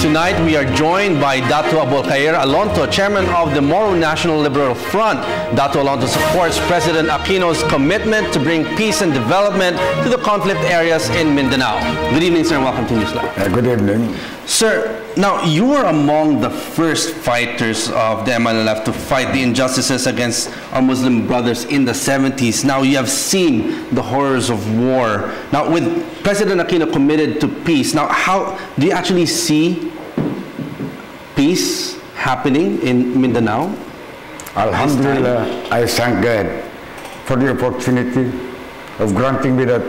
Tonight, we are joined by Datu Abulkayr Alonto, Chairman of the Moro National Liberal Front. Datu Alonto supports President Aquino's commitment to bring peace and development to the conflict areas in Mindanao. Good evening, sir, and welcome to NewsLife. Good evening. Sir, now you were among the first fighters of the MNLF to fight the injustices against our Muslim brothers in the 70s. Now you have seen the horrors of war. Now with President Aquino committed to peace, now how do you actually see peace happening in Mindanao? Alhamdulillah, I thank God for the opportunity of granting me that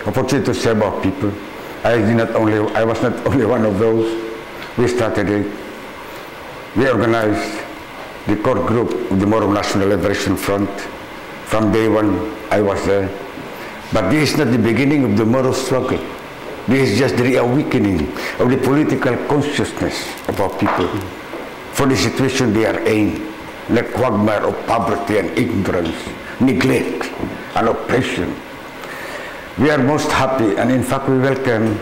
opportunity to serve our people. I was not only one of those. We started it. We organized the core group of the Moro National Liberation Front. From day one, I was there. But this is not the beginning of the Moro struggle. This is just the reawakening of the political consciousness of our people for the situation they are in, like quagmire of poverty and ignorance, neglect and oppression. We are most happy, and in fact we welcome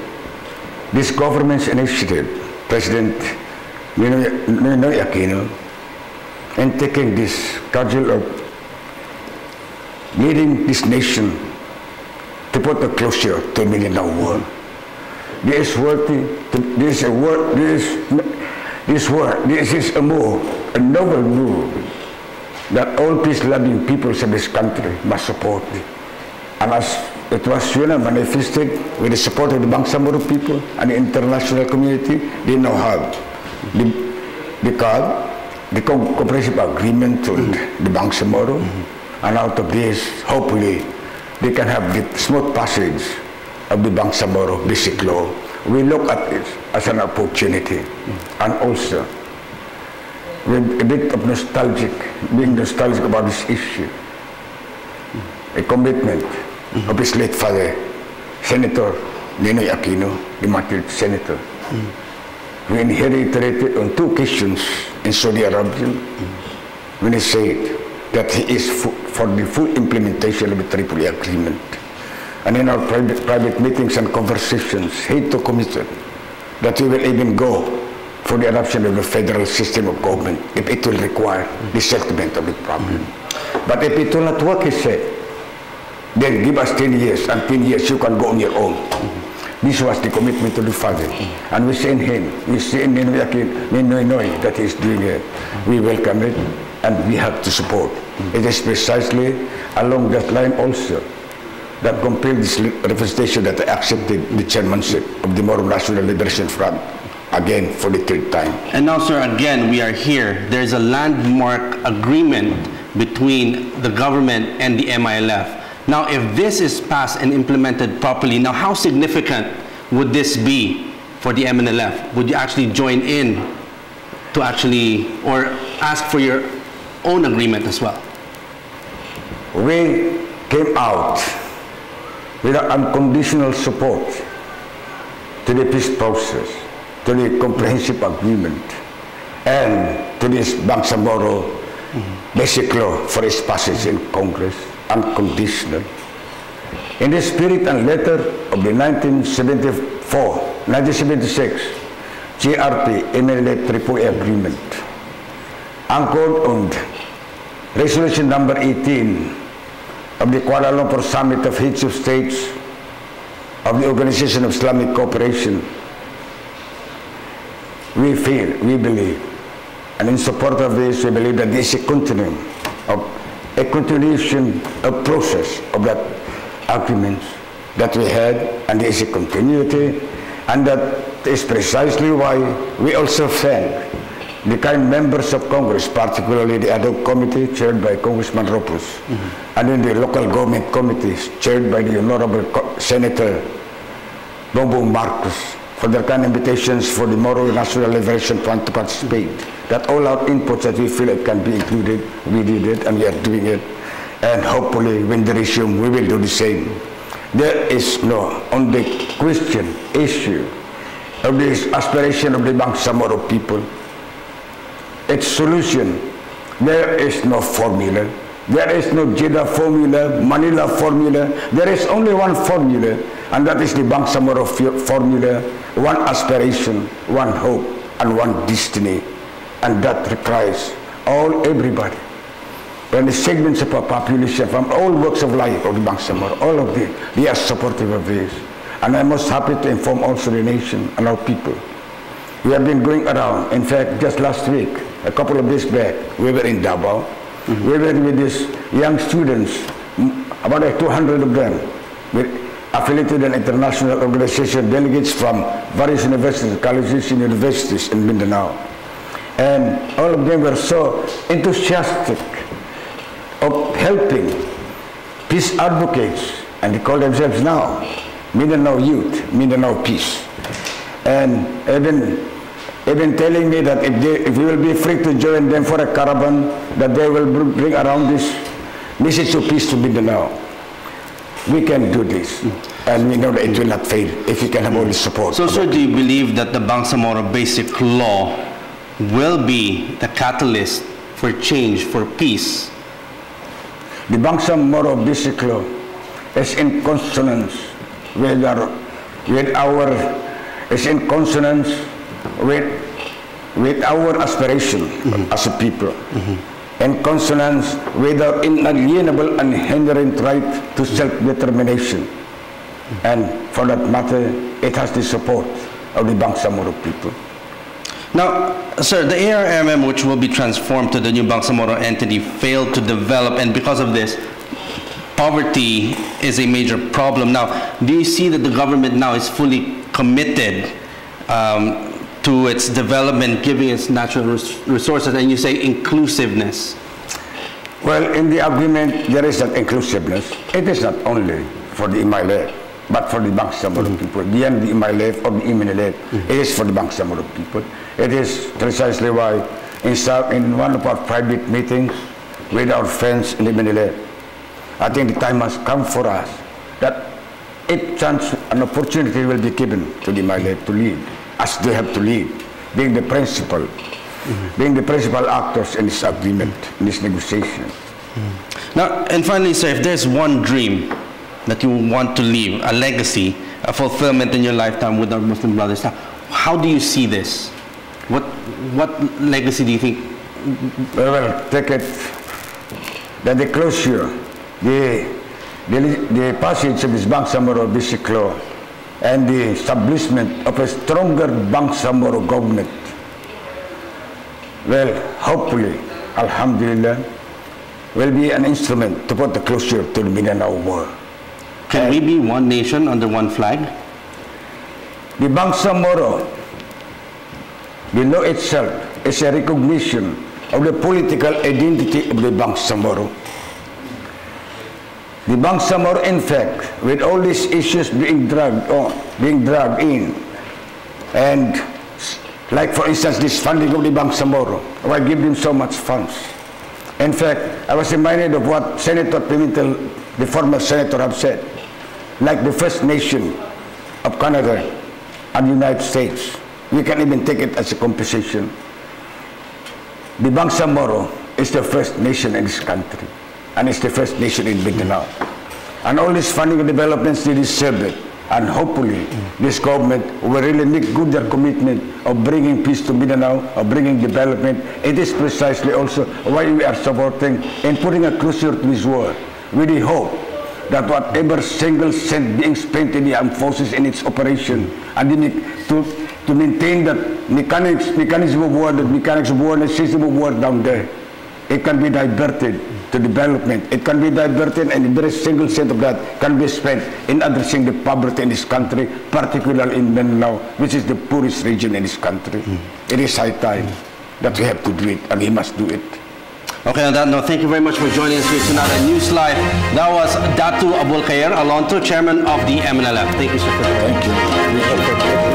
this government's initiative, President Ninoy Aquino, in taking this cudgel of leading this nation to put a closure to Mindanao war. This is a move, a noble move that all peace-loving peoples of this country must support. And as it was manifested with the support of the Bangsamoro people and the international community, they now have the comprehensive agreement on the Bangsamoro, and out of this, hopefully, they can have the smooth passage of the Bangsamoro basic law. We look at it as an opportunity, and also with a bit of being nostalgic about this issue, a commitment of his late father, Senator Ninoy Aquino, the martyred senator. We inherited it on 2 occasions in Saudi Arabia when he said that he is for the full implementation of the Tripoli Agreement. And in our private meetings and conversations, he took committed that we will even go for the adoption of the federal system of government if it will require the settlement of the problem. But if it will not work, he said, then give us 10 years, and 10 years you can go on your own. This was the commitment of the father. And we see in him, we see in Ninoy that he is doing it. We welcome it, and we have to support. It is precisely along that line also that compelled this representation that I accepted the chairmanship of the Moro National Liberation Front, again for the 3rd time. And now, sir, again, we are here. There's a landmark agreement between the government and the MNLF. Now, if this is passed and implemented properly, now how significant would this be for the MNLF? Would you actually join in to or ask for your own agreement as well? We came out with unconditional support to the peace process, to the comprehensive agreement, and to this Bangsamoro basic law for its passage in Congress. Unconditional. In the spirit and letter of the 1976 GRP MNLF Tripoli Agreement, anchored on resolution number 18 of the Kuala Lumpur Summit of Heads of States of the Organization of Islamic Cooperation, we believe, and in support of this, we believe that this is a continuation of process of that agreements that we had, and there is a continuity, and that is precisely why we also thank the kind members of Congress, particularly the ad hoc committee chaired by Congressman Ropus, and in the local government committees chaired by the Honorable Senator Bongbong Marcos, for their kind invitations for the Moro National Liberation Front to participate. That all our inputs that we feel it can be included, we did it, and we are doing it. And hopefully when they resume, we will do the same. There is no, on the question, issue of this aspiration of the Bangsamoro people, its solution, there is no formula, There is no Jeddah formula, Manila formula. There is only one formula, and that is the Bangsamoro formula. One aspiration, one hope, and one destiny. And that requires everybody. And the segments of our population from all walks of life of the Bangsamoro, all of them, they are supportive of this. And I'm most happy to inform also the nation and our people. We have been going around. In fact, just last week, a couple of days back, we were in Davao. We were with these young students, about 200 of them, with affiliated and international organization delegates from various universities, colleges and universities in Mindanao. And all of them were so enthusiastic of helping peace advocates, and they call themselves now Mindanao Youth, Mindanao Peace. And even telling me that if we will be free to join them for a caravan, that they will bring around this message of peace to Mindanao. We can do this, and we know that it will not fail if we can have all the support. So, sir, do you believe that the Bangsamoro Basic Law will be the catalyst for change, for peace? The Bangsamoro Basic Law is in consonance with our aspiration as a people, in consonance with our inalienable and inherent right to self-determination. And for that matter, it has the support of the Bangsamoro people. Now, sir, the ARMM, which will be transformed to the new Bangsamoro entity, failed to develop, and because of this, poverty is a major problem. Now, do you see that the government now is fully committed to its development, giving its natural resources, and you say inclusiveness? Well, in the agreement, there is that inclusiveness. It is not only for the MNLF, but for the Bangsamoro people. Beyond the MNLF or the MNLF, it is for the Bangsamoro people. It is precisely why in one of our private meetings with our friends in the MNLF, I think the time has come for us that an opportunity will be given to the MNLF to lead, as they have to lead, being the principal, being the principal actors in this agreement, in this negotiation. Now, and finally, sir, if there's one dream that you want to leave, a legacy, a fulfillment in your lifetime with our Muslim brothers, how do you see this? What legacy do you think? Well, take it that the closure, the passage of this Bangsamoro Basic Law and the establishment of a stronger Bangsamoro government, well, hopefully, alhamdulillah, will be an instrument to put the closure to the Mindanao war. Can we be one nation under one flag? The Bangsamoro, the law itself, is a recognition of the political identity of the Bangsamoro. The Bangsamoro, in fact, with all these issues being dragged in, and like for instance this funding of the Bangsamoro, why give them so much funds? In fact, I was reminded of what Senator Pimentel, the former senator, have said. Like the First Nation of Canada and the United States, we can even take it as a compensation. The Bangsamoro is the first nation in this country, and it's the first nation in Mindanao. And all these funding and developments, they deserve it. And hopefully, this government will really make good their commitment of bringing peace to Mindanao, of bringing development. It is precisely also why we are supporting and putting a closure to this war, with the hope that whatever single cent being spent in the armed forces in its operation, and to maintain that mechanism of war, the system of war down there, it can be diverted to development. It can be diverted, and every single cent of that can be spent in addressing the poverty in this country, particularly in Mindanao, which is the poorest region in this country. It is high time that we have to do it, and we must do it. Okay, on that note, thank you very much for joining us here tonight at NewsLife. That was Datu Abulkayr Alonto, Chairman of the MNLF. Thank you, sir. Thank you.